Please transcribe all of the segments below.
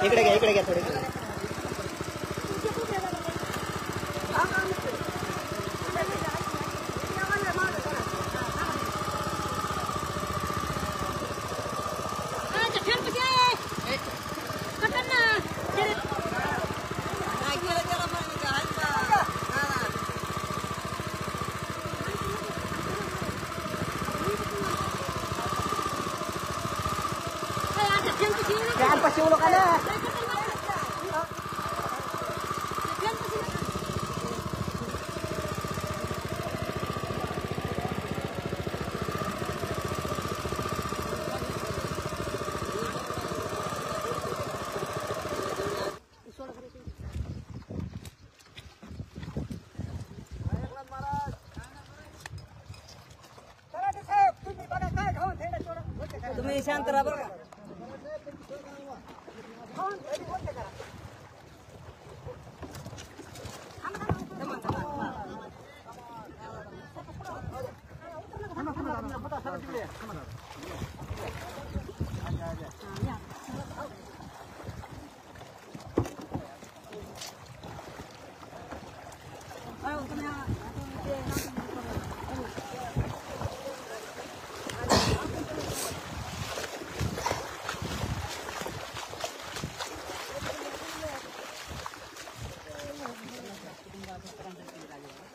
इकडे घ्या थोडे. Jangan pasti ulok ada. तुम्ही शांत राहा बरं का.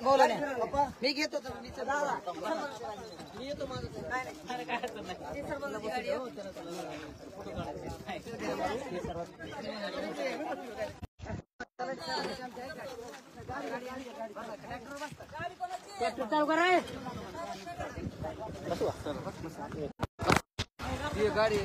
बोला नाही मी घेतो मी येतो माझं गाडी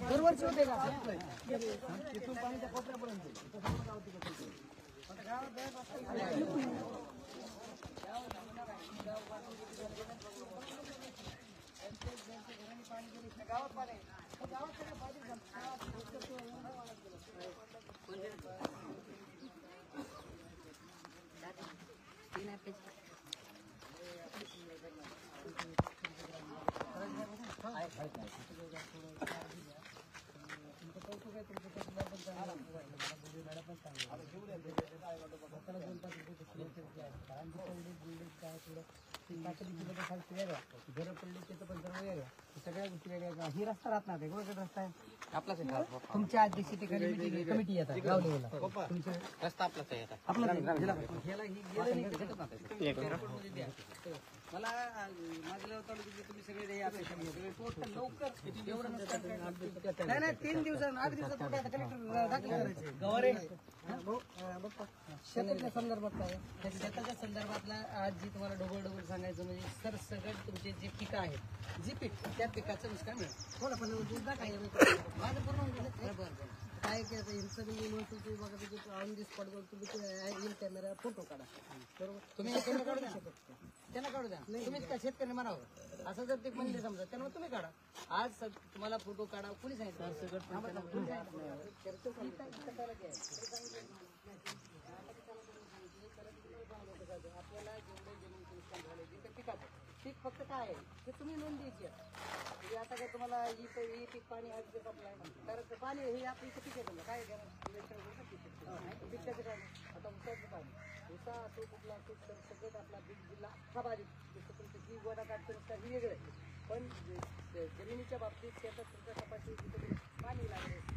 दरवर्षी होते का तिथून पाण्याच्या कोपऱ्यापर्यंत गावात पाणी घर पडली त्याचं पण सर्व वेगळं सगळ्या गोष्टी वेगळ्या. ही रस्ता राहत नाही गोळगड रस्ता आहे आपलाच तुमच्या अध्यक्ष कमिटी येतात गाव लेवलला तुमचा रस्ता आपलाच आहे आपला मला माझ्या तालुक्यातले तुम्ही सगळे लवकर नाही 3 दिवसात 8 दिवसात कलेक्टर दाखल करायचे गवारे शेताच्या संदर्भात काय शेताच्या संदर्भातला आज जी तुम्हाला डबल सांगायचं म्हणजे सर सगळं तुमचे जे पिकं आहेत जी पीक त्या पिकाचं नुकसान आहे थोडं पण काय माझं पूर्ण काय की आता इन्सुलिन ऑन दी स्पॉट तुम्ही कॅमेरा फोटो काढा बरोबर तुम्ही काढू द्या त्यांना काढू द्या तुम्हीच का शेतकरी म्हणावं असं जर ते म्हणले समजा त्यांना तुम्ही काढा आज तुम्हाला फोटो काढा कोणी सांगितलं आपल्याला जेवढे जमीन नुकसान झाले ते पिकाचं पीक फक्त काय आहे ते तुम्ही नोंद द्यायची म्हणजे आता काय तुम्हाला ही पीक पाणी आज सप्लाय कारण पाणी हे आपलं इथं पीक येतं काय पिकाचं काय आता उसाचं पाणी उसा असो कुठला असो तर सगळं आपला बीड जिल्हा अख्खा बारीक जसं तुमचं जी गोडा काढतं ही वेगळं आहे पण जमिनीच्या बाबतीत त्याचा तुमच्या कपाशी पाणी लागले